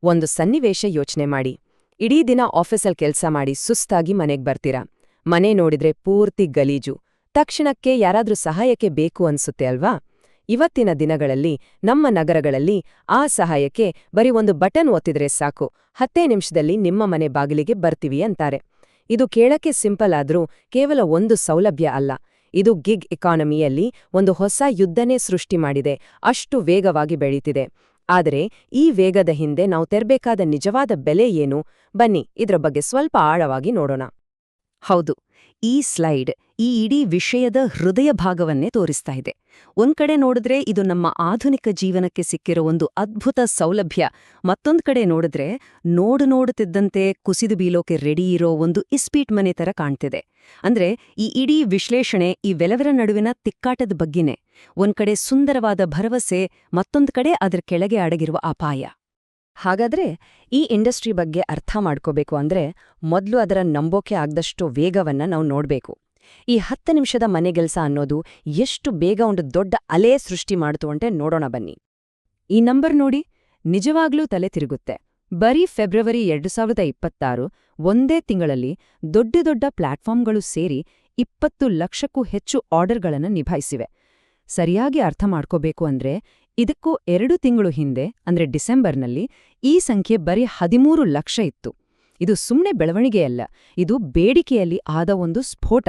ಒಂದು ಸನ್ನಿವೇಶ ಯೋಚನೆ ಮಾಡಿ. ಇಡೀ ದಿನ ಆಫೀಸಲ್ಲಿ ಕೆಲ್ಸ ಮಾಡಿ ಸುಸ್ತಾಗಿ ಮನೆಗ್ ಬರ್ತೀರಾ. ಮನೆ ನೋಡಿದ್ರೆ ಪೂರ್ತಿ ಗಲೀಜು. ತಕ್ಷಣಕ್ಕೆ ಯಾರಾದ್ರೂ ಸಹಾಯಕ್ಕೆ ಬೇಕು ಅನ್ಸುತ್ತೆ ಅಲ್ವಾ? ಇವತ್ತಿನ ದಿನಗಳಲ್ಲಿ ನಮ್ಮ ನಗರಗಳಲ್ಲಿ ಆ ಸಹಾಯಕ್ಕೆ ಬರೀ ಒಂದು ಬಟನ್ ಒತ್ತಿದ್ರೆ ಸಾಕು, 10 ನಿಮಿಷದಲ್ಲಿ ನಿಮ್ಮ ಮನೆ ಬಾಗಿಲಿಗೆ ಬರ್ತೀವಿ ಅಂತಾರೆ. ಇದು ಕೇಳಕ್ಕೆ ಸಿಂಪಲ್ ಆದ್ರೂ ಕೇವಲ ಒಂದು ಸೌಲಭ್ಯ ಅಲ್ಲ. ಇದು ಗಿಗ್ ಎಕಾನಮಿಯಲ್ಲಿ ಒಂದು ಹೊಸ ಯುದ್ಧನೇ ಸೃಷ್ಟಿ ಮಾಡಿದೆ. ಅಷ್ಟು ವೇಗವಾಗಿ ಬೆಳೀತಿದೆ. ಆದರೆ ಈ ವೇಗದ ಹಿಂದೆ ನಾವು ತೆರಬೇಕಾದ ನಿಜವಾದ ಬೆಲೆ ಏನು? ಬನ್ನಿ ಇದ್ರ ಬಗ್ಗೆ ಸ್ವಲ್ಪ ಆಳವಾಗಿ ನೋಡೋಣ. ಹೌದು, ಈ ಸ್ಲೈಡ್ ಈ ಇಡೀ ವಿಷಯದ ಹೃದಯ ಭಾಗವನ್ನೇ ತೋರಿಸ್ತಾ ಇದೆ. ಒಂದ್ಕಡೆ ನೋಡಿದ್ರೆ ಇದು ನಮ್ಮ ಆಧುನಿಕ ಜೀವನಕ್ಕೆ ಸಿಕ್ಕಿರೋ ಒಂದು ಅದ್ಭುತ ಸೌಲಭ್ಯ, ಮತ್ತೊಂದ್ ಕಡೆ ನೋಡಿದ್ರೆ ನೋಡುತ್ತಿದ್ದಂತೆ ಕುಸಿದು ಬೀಳೋಕೆ ರೆಡಿ ಇರೋ ಒಂದು ಇಸ್ಪೀಟ್ ಮನೆ ತರ ಕಾಣ್ತಿದೆ. ಅಂದ್ರೆ ಈ ಇಡೀ ವಿಶ್ಲೇಷಣೆ ಇವೆಲ್ಲವರ ನಡುವಿನ ತಿಕ್ಕಾಟದ ಬಗ್ಗೆನೇ. ಒಂದ್ಕಡೆ ಸುಂದರವಾದ ಭರವಸೆ, ಮತ್ತೊಂದ್ ಕಡೆ ಅದರ ಕೆಳಗೆ ಅಡಗಿರುವ ಅಪಾಯ. ಹಾಗಾದ್ರೆ ಈ ಇಂಡಸ್ಟ್ರಿ ಬಗ್ಗೆ ಅರ್ಥ ಮಾಡ್ಕೋಬೇಕು ಅಂದ್ರೆ ಮೊದಲು ಅದರ ನಂಬೋಕೆ ಆಗದಷ್ಟು ವೇಗವನ್ನ ನಾವು ನೋಡ್ಬೇಕು. ಈ 10 ನಿಮಿಷದ ಮನೆಗೆಲ್ಸ ಅನ್ನೋದು ಎಷ್ಟು ಬೇಗ ಒಂದು ದೊಡ್ಡ ಅಲೆ ಸೃಷ್ಟಿ ಮಾಡ್ತು ಅಂತ ನೋಡೋಣ ಬನ್ನಿ. ಈ ನಂಬರ್ ನೋಡಿ, ನಿಜವಾಗ್ಲೂ ತಲೆ ತಿರುಗುತ್ತೆ. ಬರೀ ಫೆಬ್ರವರಿ 2026 ಒಂದೇ ತಿಂಗಳಲ್ಲಿ ದೊಡ್ಡ ಪ್ಲಾಟ್ಫಾರ್ಮ್ಗಳು ಸೇರಿ 20 ಲಕ್ಷಕ್ಕೂ ಹೆಚ್ಚು ಆರ್ಡರ್ಗಳನ್ನು ನಿಭಾಯಿಸಿವೆ. ಸರಿಯಾಗಿ ಅರ್ಥ ಮಾಡ್ಕೋಬೇಕು ಅಂದ್ರೆ ಇದಕ್ಕೂ 2 ತಿಂಗಳು ಹಿಂದೆ ಅಂದ್ರೆ ಡಿಸೆಂಬರ್ನಲ್ಲಿ ಈ ಸಂಖ್ಯೆ ಬರೀ 13 ಲಕ್ಷ ಇತ್ತು. ಇದು ಸುಮ್ಮನೆ ಬೆಳವಣಿಗೆಯಲ್ಲ, ಇದು ಬೇಡಿಕೆಯಲ್ಲಿ ಆದ ಒಂದು ಸ್ಫೋಟ.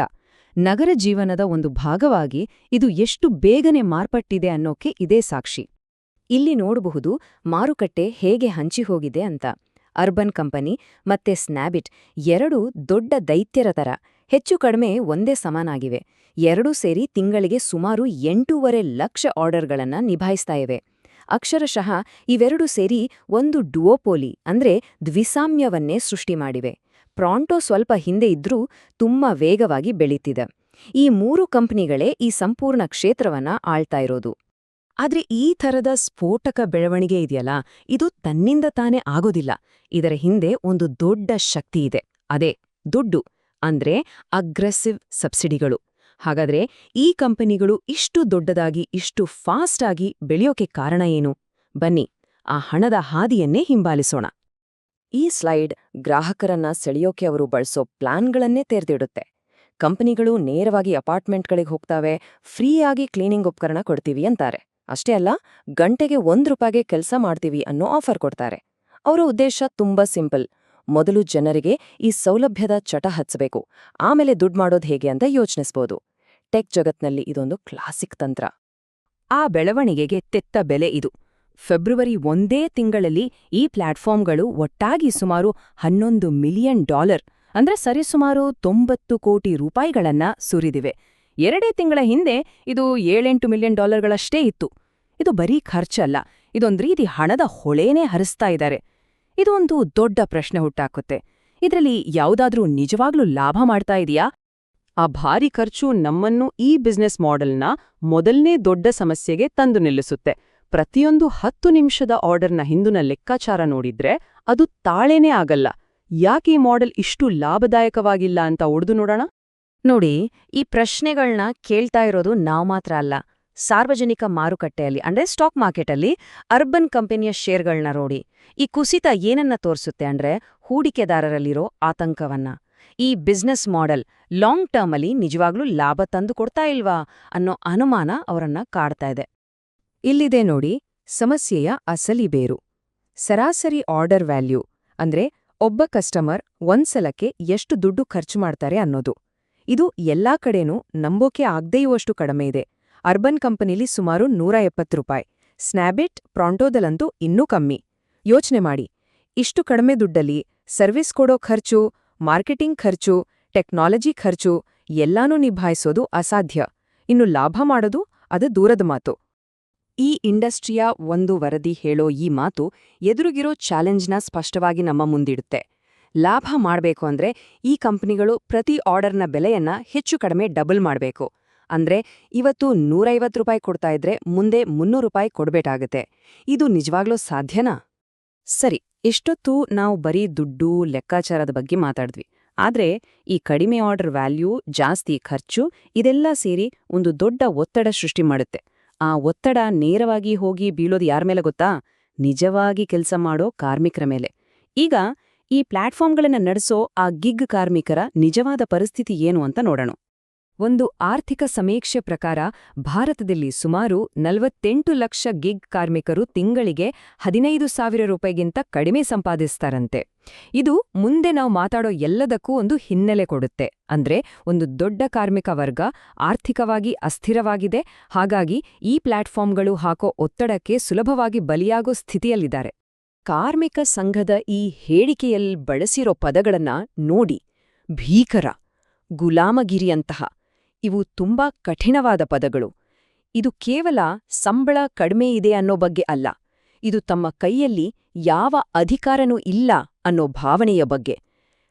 ನಗರ ಜೀವನದ ಒಂದು ಭಾಗವಾಗಿ ಇದು ಎಷ್ಟು ಬೇಗನೆ ಮಾರ್ಪಟ್ಟಿದೆ ಅನ್ನೋಕೆ ಇದೇ ಸಾಕ್ಷಿ. ಇಲ್ಲಿ ನೋಡಬಹುದು ಮಾರುಕಟ್ಟೆ ಹೇಗೆ ಹಂಚಿಹೋಗಿದೆ ಅಂತ. ಅರ್ಬನ್ ಕಂಪನಿ ಮತ್ತೆ ಸ್ನ್ಯಾಬಿಟ್ ಎರಡೂ ದೊಡ್ಡ ದೈತ್ಯರ ತರ ಹೆಚ್ಚು ಕಡಿಮೆ ಒಂದೇ ಸಮಾನಾಗಿವೆ. ಎರಡೂ ಸೇರಿ ತಿಂಗಳಿಗೆ ಸುಮಾರು 8.5 ಲಕ್ಷ ಆರ್ಡರ್ಗಳನ್ನ ನಿಭಾಯಿಸ್ತಾ ಇವೆ. ಅಕ್ಷರಶಃ ಇವೆರಡೂ ಸೇರಿ ಒಂದು ಡುವೋಪೋಲಿ ಅಂದ್ರೆ ದ್ವಿಸಾಮ್ಯವನ್ನೇ ಸೃಷ್ಟಿ ಮಾಡಿವೆ. ಪ್ರಾಂಟೋ ಸ್ವಲ್ಪ ಹಿಂದೆ ಇದ್ರೂ ತುಂಬಾ ವೇಗವಾಗಿ ಬೆಳೀತಿದೆ. ಈ 3 ಕಂಪನಿಗಳೇ ಈ ಸಂಪೂರ್ಣ ಕ್ಷೇತ್ರವನ್ನ ಆಳ್ತಾ ಇರೋದು. ಆದ್ರೆ ಈ ಥರದ ಸ್ಫೋಟಕ ಬೆಳವಣಿಗೆ ಇದೆಯಲ್ಲ, ಇದು ತನ್ನಿಂದ ತಾನೇ ಆಗೋದಿಲ್ಲ. ಇದರ ಹಿಂದೆ ಒಂದು ದೊಡ್ಡ ಶಕ್ತಿ ಇದೆ. ಅದೇ ದುಡ್ಡು, ಅಂದ್ರೆ ಅಗ್ರೆಸಿವ್ ಸಬ್ಸಿಡಿಗಳು. ಹಾಗಾದ್ರೆ ಈ ಕಂಪನಿಗಳು ಇಷ್ಟು ದೊಡ್ಡದಾಗಿ ಇಷ್ಟು ಫಾಸ್ಟ್ ಆಗಿ ಬೆಳೆಯೋಕೆ ಕಾರಣ ಏನು? ಬನ್ನಿ ಆ ಹಣದ ಹಾದಿಯನ್ನೇ ಹಿಂಬಾಲಿಸೋಣ. ಈ ಸ್ಲೈಡ್ ಗ್ರಾಹಕರನ್ನ ಸೆಳೆಯೋಕೆ ಅವರು ಬಳಸೋ ಪ್ಲಾನ್ಗಳನ್ನೇ ತೆರೆದಿಡುತ್ತೆ. ಕಂಪನಿಗಳು ನೇರವಾಗಿ ಅಪಾರ್ಟ್ಮೆಂಟ್ಗಳಿಗೆ ಹೋಗ್ತಾವೆ, ಫ್ರೀಯಾಗಿ ಕ್ಲೀನಿಂಗ್ ಉಪಕರಣ ಕೊಡ್ತೀವಿ ಅಂತಾರೆ. ಅಷ್ಟೇ ಅಲ್ಲ, ಗಂಟೆಗೆ ₹1 ಕೆಲಸ ಮಾಡ್ತೀವಿ ಅನ್ನೋ ಆಫರ್ ಕೊಡ್ತಾರೆ. ಅವರ ಉದ್ದೇಶ ತುಂಬಾ ಸಿಂಪಲ್. ಮೊದಲು ಜನರಿಗೆ ಈ ಸೌಲಭ್ಯದ ಚಟ ಹಚ್ಚಬೇಕು, ಆಮೇಲೆ ದುಡ್ಡು ಮಾಡೋದು ಹೇಗೆ ಅಂತ ಯೋಚಿಸ್ಬೋದು. ಟೆಕ್ ಜಗತ್ನಲ್ಲಿ ಇದೊಂದು ಕ್ಲಾಸಿಕ್ ತಂತ್ರ. ಆ ಬೆಳವಣಿಗೆಗೆ ತೆತ್ತ ಬೆಲೆ ಇದು. ಫೆಬ್ರವರಿ ಒಂದೇ ತಿಂಗಳಲ್ಲಿ ಈ ಪ್ಲಾಟ್ಫಾರ್ಮ್ಗಳು ಒಟ್ಟಾಗಿ ಸುಮಾರು $11 ಮಿಲಿಯನ್, ಅಂದ್ರೆ ಸರಿಸುಮಾರು $90 ಕೋಟಿ ಸುರಿದಿವೆ. 2 ತಿಂಗಳ ಹಿಂದೆ ಇದು $7-8 ಮಿಲಿಯನ್ ಇತ್ತು. ಇದು ಬರೀ ಖರ್ಚಲ್ಲ, ಇದೊಂದು ರೀತಿ ಹಣದ ಹೊಳೆನೇ ಹರಿಸ್ತಾ ಇದ್ದಾರೆ. ಇದು ಒಂದು ದೊಡ್ಡ ಪ್ರಶ್ನೆ ಹುಟ್ಟಾಕುತ್ತೆ. ಇದರಲ್ಲಿ ಯಾವುದಾದ್ರೂ ನಿಜವಾಗ್ಲೂ ಲಾಭ ಮಾಡ್ತಾ ಇದೆಯಾ? ಆ ಭಾರಿ ಖರ್ಚು ನಮ್ಮನ್ನು ಈ ಬಿಸ್ನೆಸ್ ಮಾಡೆಲ್ನ ಮೊದಲನೇ ದೊಡ್ಡ ಸಮಸ್ಯೆಗೆ ತಂದು ನಿಲ್ಲಿಸುತ್ತೆ. ಪ್ರತಿಯೊಂದು 10 ನಿಮಿಷದ ಆರ್ಡರ್ನ ಹಿಂದಿನ ಲೆಕ್ಕಾಚಾರ ನೋಡಿದ್ರೆ ಅದು ತಾಳೇನೇ ಆಗಲ್ಲ. ಯಾಕೆ ಈ ಮಾಡೆಲ್ ಇಷ್ಟು ಲಾಭದಾಯಕವಾಗಿಲ್ಲ ಅಂತ ಒಡೆದು ನೋಡೋಣ. ನೋಡಿ, ಈ ಪ್ರಶ್ನೆಗಳನ್ನ ಕೇಳ್ತಾ ಇರೋದು ನಾವು ಮಾತ್ರ ಅಲ್ಲ. ಸಾರ್ವಜನಿಕ ಮಾರುಕಟ್ಟೆಯಲ್ಲಿ ಅಂದ್ರೆ ಸ್ಟಾಕ್ ಮಾರ್ಕೆಟಲ್ಲಿ ಅರ್ಬನ್ ಕಂಪನಿಯ ಶೇರ್ಗಳನ್ನ ನೋಡಿ. ಈ ಕುಸಿತ ಏನನ್ನ ತೋರಿಸುತ್ತೆ ಅಂದ್ರೆ ಹೂಡಿಕೆದಾರರಲ್ಲಿರೋ ಆತಂಕವನ್ನ. ಈ ಬಿಸ್ನೆಸ್ ಮಾಡೆಲ್ ಲಾಂಗ್ ಟರ್ಮ್ ಅಲ್ಲಿ ನಿಜವಾಗ್ಲೂ ಲಾಭ ತಂದು ಕೊಡ್ತಾ ಇಲ್ವಾ ಅನ್ನೋ ಅನುಮಾನ ಅವರನ್ನ ಕಾಡ್ತಾ ಇದೆ. ಇಲ್ಲಿದೆ ನೋಡಿ ಸಮಸ್ಯೆಯ ಅಸಲಿ ಬೇರು. ಸರಾಸರಿ ಆರ್ಡರ್ ವ್ಯಾಲ್ಯೂ ಅಂದ್ರೆ ಒಬ್ಬ ಕಸ್ಟಮರ್ ಒಂದ್ಸಲಕ್ಕೆ ಎಷ್ಟು ದುಡ್ಡು ಖರ್ಚು ಮಾಡ್ತಾರೆ ಅನ್ನೋದು. ಇದು ಎಲ್ಲಾ ಕಡೆನೂ ನಂಬೋಕೆ ಆಗದೇಯುವಷ್ಟು ಕಡಿಮೆ ಇದೆ. ಅರ್ಬನ್ ಕಂಪನಿಲಿ ಸುಮಾರು ₹170. ಸ್ನ್ಯಾಬಿಟ್, ಪ್ರಾಂಟೋದಲ್ಲಂತೂ ಇನ್ನೂ ಕಮ್ಮಿ. ಯೋಚನೆ ಮಾಡಿ, ಇಷ್ಟು ಕಡಿಮೆ ದುಡ್ಡಲ್ಲಿ ಸರ್ವಿಸ್ ಕೊಡೋ ಖರ್ಚು, ಮಾರ್ಕೆಟಿಂಗ್ ಖರ್ಚು, ಟೆಕ್ನಾಲಜಿ ಖರ್ಚು ಎಲ್ಲಾನೂ ನಿಭಾಯಿಸೋದು ಅಸಾಧ್ಯ. ಇನ್ನು ಲಾಭ ಮಾಡೋದು ಅದು ದೂರದ ಮಾತು. ಈ ಇಂಡಸ್ಟ್ರಿಯ ಒಂದು ವರದಿ ಹೇಳೋ ಈ ಮಾತು ಎದುರುಗಿರೋ ಚಾಲೆಂಜ್ನ ಸ್ಪಷ್ಟವಾಗಿ ನಮ್ಮ ಮುಂದಿಡುತ್ತೆ. ಲಾಭ ಮಾಡಬೇಕು ಅಂದ್ರೆ ಈ ಕಂಪನಿಗಳು ಪ್ರತಿ ಆರ್ಡರ್ನ ಬೆಲೆಯನ್ನ ಹೆಚ್ಚು ಕಡಿಮೆ ಡಬಲ್ ಮಾಡಬೇಕು. ಅಂದ್ರೆ ಇವತ್ತು ₹150 ಕೊಡ್ತಾ ಇದ್ರೆ ಮುಂದೆ ₹300 ಕೊಡ್ಬೇಕಾಗತ್ತೆ. ಇದು ನಿಜವಾಗ್ಲೂ ಸಾಧ್ಯನಾ? ಸರಿ, ಇಷ್ಟೊತ್ತು ನಾವು ಬರೀ ದುಡ್ಡು, ಲೆಕ್ಕಾಚಾರದ ಬಗ್ಗೆ ಮಾತಾಡಿದ್ವಿ. ಆದ್ರೆ ಈ ಕಡಿಮೆ ಆರ್ಡರ್ ವ್ಯಾಲ್ಯೂ, ಜಾಸ್ತಿ ಖರ್ಚು ಇದೆಲ್ಲ ಸೇರಿ ಒಂದು ದೊಡ್ಡ ಒತ್ತಡ ಸೃಷ್ಟಿ ಮಾಡುತ್ತೆ. ಆ ಒತ್ತಡ ನೇರವಾಗಿ ಹೋಗಿ ಬೀಳೋದು ಯಾರ ಮೇಲೆ ಗೊತ್ತಾ? ನಿಜವಾಗಿ ಕೆಲಸ ಮಾಡೋ ಕಾರ್ಮಿಕರ ಮೇಲೆ. ಈಗ ಈ ಪ್ಲಾಟ್ಫಾರ್ಮ್ಗಳನ್ನ ನಡೆಸೋ ಆ ಗಿಗ್ ಕಾರ್ಮಿಕರ ನಿಜವಾದ ಪರಿಸ್ಥಿತಿ ಏನು ಅಂತ ನೋಡೋಣ. ಒಂದು ಆರ್ಥಿಕ ಸಮೀಕ್ಷೆ ಪ್ರಕಾರ ಭಾರತದಲ್ಲಿ ಸುಮಾರು 48 ಲಕ್ಷ ಗಿಗ್ ಕಾರ್ಮಿಕರು ತಿಂಗಳಿಗೆ 15,000 ರೂಪಾಯಿಗಿಂತ ಕಡಿಮೆ ಸಂಪಾದಿಸ್ತಾರಂತೆ. ಇದು ಮುಂದೆ ನಾವು ಮಾತಾಡೋ ಎಲ್ಲದಕ್ಕೂ ಒಂದು ಹಿನ್ನೆಲೆ ಕೊಡುತ್ತೆ. ಅಂದ್ರೆ ಒಂದು ದೊಡ್ಡ ಕಾರ್ಮಿಕ ವರ್ಗ ಆರ್ಥಿಕವಾಗಿ ಅಸ್ಥಿರವಾಗಿದೆ, ಹಾಗಾಗಿ ಈ ಪ್ಲಾಟ್ಫಾರ್ಮ್ಗಳು ಹಾಕೋ ಒತ್ತಡಕ್ಕೆ ಸುಲಭವಾಗಿ ಬಲಿಯಾಗೋ ಸ್ಥಿತಿಯಲ್ಲಿದ್ದಾರೆ. ಕಾರ್ಮಿಕ ಸಂಘದ ಈ ಹೇಳಿಕೆಯಲ್ಲಿ ಬಳಸಿರೋ ಪದಗಳನ್ನ ನೋಡಿ. ಭೀಕರ, ಗುಲಾಮಗಿರಿಯಂತಹ ಇವು ತುಂಬಾ ಕಠಿಣವಾದ ಪದಗಳು. ಇದು ಕೇವಲ ಸಂಬಳ ಕಡಿಮೆ ಇದೆ ಅನ್ನೋ ಬಗ್ಗೆ ಅಲ್ಲ, ಇದು ತಮ್ಮ ಕೈಯಲ್ಲಿ ಯಾವ ಅಧಿಕಾರನೂ ಇಲ್ಲ ಅನ್ನೋ ಭಾವನೆಯ ಬಗ್ಗೆ.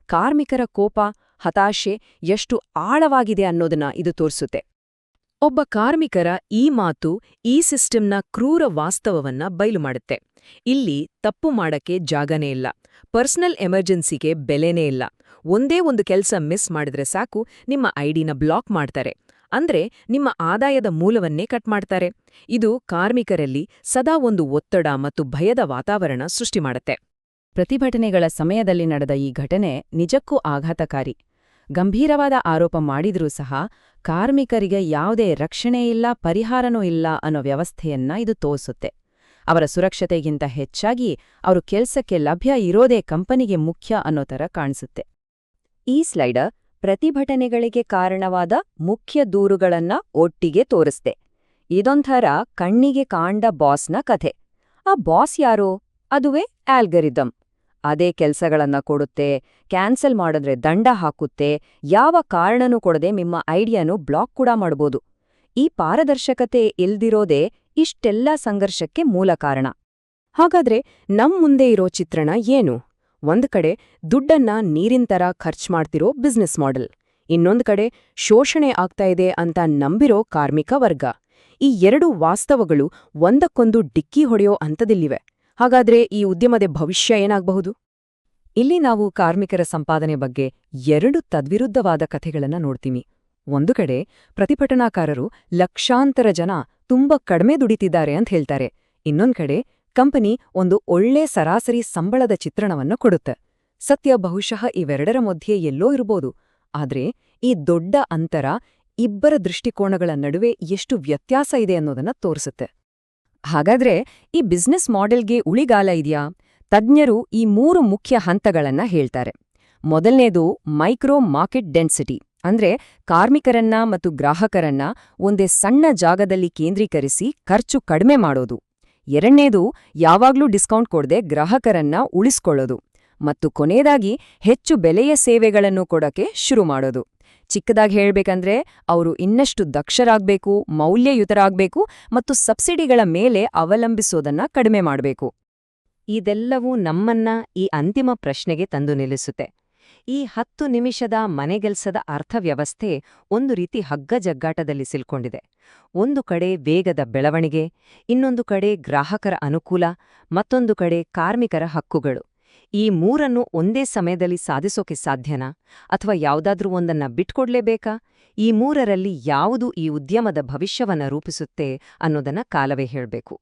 ಕಾರ್ಮಿಕರ ಕೋಪ, ಹತಾಶೆ ಎಷ್ಟು ಆಳವಾಗಿದೆ ಅನ್ನೋದನ್ನ ಇದು ತೋರಿಸುತ್ತೆ. ಒಬ್ಬ ಕಾರ್ಮಿಕರ ಈ ಮಾತು ಈ ಸಿಸ್ಟಮ್ನ ಕ್ರೂರ ವಾಸ್ತವವನ್ನ ಬಯಲು ಮಾಡುತ್ತೆ. ಇಲ್ಲಿ ತಪ್ಪು ಮಾಡಕ್ಕೆ ಜಾಗನೇ ಇಲ್ಲ, ಪರ್ಸನಲ್ ಎಮರ್ಜೆನ್ಸಿಗೆ ಬೆಲೆನೇ ಇಲ್ಲ. ಒಂದೇ ಒಂದು ಕೆಲಸ ಮಿಸ್ ಮಾಡಿದ್ರೆ ಸಾಕು, ನಿಮ್ಮ ಐಡಿನ ಬ್ಲಾಕ್ ಮಾಡ್ತಾರೆ. ಅಂದ್ರೆ ನಿಮ್ಮ ಆದಾಯದ ಮೂಲವನ್ನೇ ಕಟ್ ಮಾಡ್ತಾರೆ. ಇದು ಕಾರ್ಮಿಕರಲ್ಲಿ ಸದಾ ಒಂದು ಒತ್ತಡ ಮತ್ತು ಭಯದ ವಾತಾವರಣ ಸೃಷ್ಟಿ ಮಾಡುತ್ತೆ. ಪ್ರತಿಭಟನೆಗಳ ಸಮಯದಲ್ಲಿ ನಡೆದ ಈ ಘಟನೆ ನಿಜಕ್ಕೂ ಆಘಾತಕಾರಿ. ಗಂಭೀರವಾದ ಆರೋಪ ಮಾಡಿದ್ರೂ ಸಹ ಕಾರ್ಮಿಕರಿಗೆ ಯಾವುದೇ ರಕ್ಷಣೆ ಇಲ್ಲ, ಪರಿಹಾರನೂ ಇಲ್ಲ ಅನ್ನೋ ವ್ಯವಸ್ಥೆಯನ್ನ ಇದು ತೋರಿಸುತ್ತೆ. ಅವರ ಸುರಕ್ಷತೆಗಿಂತ ಹೆಚ್ಚಾಗಿ ಅವರು ಕೆಲ್ಸಕ್ಕೆ ಲಭ್ಯ ಇರೋದೇ ಕಂಪನಿಗೆ ಮುಖ್ಯ ಅನ್ನೋ ಥರ ಕಾಣಿಸುತ್ತೆ. ಈ ಸ್ಲೈಡರ್ ಪ್ರತಿಭಟನೆಗಳಿಗೆ ಕಾರಣವಾದ ಮುಖ್ಯ ದೂರುಗಳನ್ನ ಒಟ್ಟಿಗೆ ತೋರಿಸ್ದೆ. ಇದೊಂಥರ ಕಣ್ಣಿಗೆ ಕಾಂಡ ಬಾಸ್ನ ಕಥೆ. ಆ ಬಾಸ್ ಯಾರು? ಅದುವೇ ಆಲ್ಗರಿದಮ್. ಅದೇ ಕೆಲ್ಸಗಳನ್ನ ಕೊಡುತ್ತೆ, ಕ್ಯಾನ್ಸಲ್ ಮಾಡಿದ್ರೆ ದಂಡ ಹಾಕುತ್ತೆ, ಯಾವ ಕಾರಣನೂ ಕೊಡದೆ ನಿಮ್ಮ ಐಡಿಯಾನು ಬ್ಲಾಕ್ ಕೂಡ ಮಾಡ್ಬೋದು. ಈ ಪಾರದರ್ಶಕತೆ ಇಲ್ದಿರೋದೇ ಇಷ್ಟೆಲ್ಲ ಸಂಘರ್ಷಕ್ಕೆ ಮೂಲ ಕಾರಣ. ಹಾಗಾದ್ರೆ ಮುಂದೆ ಇರೋ ಚಿತ್ರಣ ಏನು? ಒಂದ್ ಕಡೆ ದುಡ್ಡನ್ನ ನೀರಿನ ಥರ ಖರ್ಚು ಮಾಡ್ತಿರೋ ಬಿಸ್ನೆಸ್ ಮಾಡೆಲ್, ಇನ್ನೊಂದ್ ಕಡೆ ಶೋಷಣೆ ಆಗ್ತಾ ಇದೆ ಅಂತ ನಂಬಿರೋ ಕಾರ್ಮಿಕ ವರ್ಗ. ಈ ಎರಡು ವಾಸ್ತವಗಳು ಒಂದಕ್ಕೊಂದು ಡಿಕ್ಕಿ ಹೊಡೆಯೋ ಹಂತದಲ್ಲಿವೆ. ಹಾಗಾದ್ರೆ ಈ ಉದ್ಯಮದ ಭವಿಷ್ಯ ಏನಾಗಬಹುದು? ಇಲ್ಲಿ ನಾವು ಕಾರ್ಮಿಕರ ಸಂಪಾದನೆ ಬಗ್ಗೆ ಎರಡು ತದ್ವಿರುದ್ಧವಾದ ಕಥೆಗಳನ್ನ ನೋಡ್ತೀವಿ. ಒಂದು ಕಡೆ ಪ್ರತಿಭಟನಾಕಾರರು ಲಕ್ಷಾಂತರ ಜನ ತುಂಬಾ ಕಡಿಮೆ ದುಡಿತಿದ್ದಾರೆ ಅಂತ ಹೇಳ್ತಾರೆ. ಇನ್ನೊಂದ್ ಕಡೆ ಕಂಪನಿ ಒಂದು ಒಳ್ಳೆ ಸರಾಸರಿ ಸಂಬಳದ ಚಿತ್ರಣವನ್ನ ಕೊಡುತ್ತೆ. ಸತ್ಯ ಬಹುಶಃ ಇವೆರಡರ ಮಧ್ಯೆ ಎಲ್ಲೋ ಇರ್ಬೋದು. ಆದ್ರೆ ಈ ದೊಡ್ಡ ಅಂತರ ಇಬ್ಬರ ದೃಷ್ಟಿಕೋನಗಳ ನಡುವೆ ಎಷ್ಟು ವ್ಯತ್ಯಾಸ ಇದೆ ಅನ್ನೋದನ್ನ ತೋರಿಸುತ್ತೆ. ಹಾಗಾದ್ರೆ ಈ ಬಿಸ್ನೆಸ್ ಮಾಡೆಲ್ಗೆ ಉಳಿಗಾಲ ಇದೆಯಾ? ತಜ್ಞರು ಈ 3 ಮುಖ್ಯ ಹಂತಗಳನ್ನ ಹೇಳ್ತಾರೆ. ಮೊದಲನೇದು ಮೈಕ್ರೋ ಮಾರ್ಕೆಟ್ ಡೆನ್ಸಿಟಿ, ಅಂದ್ರೆ ಕಾರ್ಮಿಕರನ್ನ ಮತ್ತು ಗ್ರಾಹಕರನ್ನ ಒಂದೇ ಸಣ್ಣ ಜಾಗದಲ್ಲಿ ಕೇಂದ್ರೀಕರಿಸಿ ಖರ್ಚು ಕಡಿಮೆ ಮಾಡೋದು. ಎರಡನೇದು ಯಾವಾಗ್ಲೂ ಡಿಸ್ಕೌಂಟ್ ಕೊಡದೆ ಗ್ರಾಹಕರನ್ನ ಉಳಿಸ್ಕೊಳ್ಳೋದು. ಮತ್ತು ಕೊನೆಯದಾಗಿ ಹೆಚ್ಚು ಬೆಲೆಯ ಸೇವೆಗಳನ್ನು ಕೊಡಕ್ಕೆ ಶುರು ಮಾಡೋದು. ಚಿಕ್ಕದಾಗಿ ಹೇಳ್ಬೇಕಂದ್ರೆ ಅವರು ಇನ್ನಷ್ಟು ದಕ್ಷರಾಗ್ಬೇಕು, ಮೌಲ್ಯಯುತರಾಗ್ಬೇಕು ಮತ್ತು ಸಬ್ಸಿಡಿಗಳ ಮೇಲೆ ಅವಲಂಬಿಸೋದನ್ನ ಕಡಿಮೆ ಮಾಡಬೇಕು. ಇದೆಲ್ಲವೂ ನಮ್ಮನ್ನ ಈ ಅಂತಿಮ ಪ್ರಶ್ನೆಗೆ ತಂದು ನಿಲ್ಲಿಸುತ್ತೆ. ಈ 10 ನಿಮಿಷದ ಮನೆಗೆಲ್ಸದ ಅರ್ಥವ್ಯವಸ್ಥೆ ಒಂದು ರೀತಿ ಹಗ್ಗಜಗ್ಗಾಟದಲ್ಲಿ ಸಿಲ್ಕೊಂಡಿದೆ. ಒಂದು ಕಡೆ ವೇಗದ ಬೆಳವಣಿಗೆ, ಇನ್ನೊಂದು ಕಡೆ ಗ್ರಾಹಕರ ಅನುಕೂಲ, ಮತ್ತೊಂದು ಕಡೆ ಕಾರ್ಮಿಕರ ಹಕ್ಕುಗಳು. ಈ ಮೂರನ್ನು ಒಂದೇ ಸಮಯದಲ್ಲಿ ಸಾಧಿಸೋಕೆ ಸಾಧ್ಯನಾ? ಅಥವಾ ಯಾವುದಾದ್ರೂ ಒಂದನ್ನ ಬಿಟ್ಕೊಡ್ಲೇಬೇಕಾ? ಈ ಮೂರರಲ್ಲಿ ಯಾವುದು ಈ ಉದ್ಯಮದ ಭವಿಷ್ಯವನ್ನ ರೂಪಿಸುತ್ತೆ ಅನ್ನೋದನ್ನ ಕಾಲವೇ ಹೇಳ್ಬೇಕು.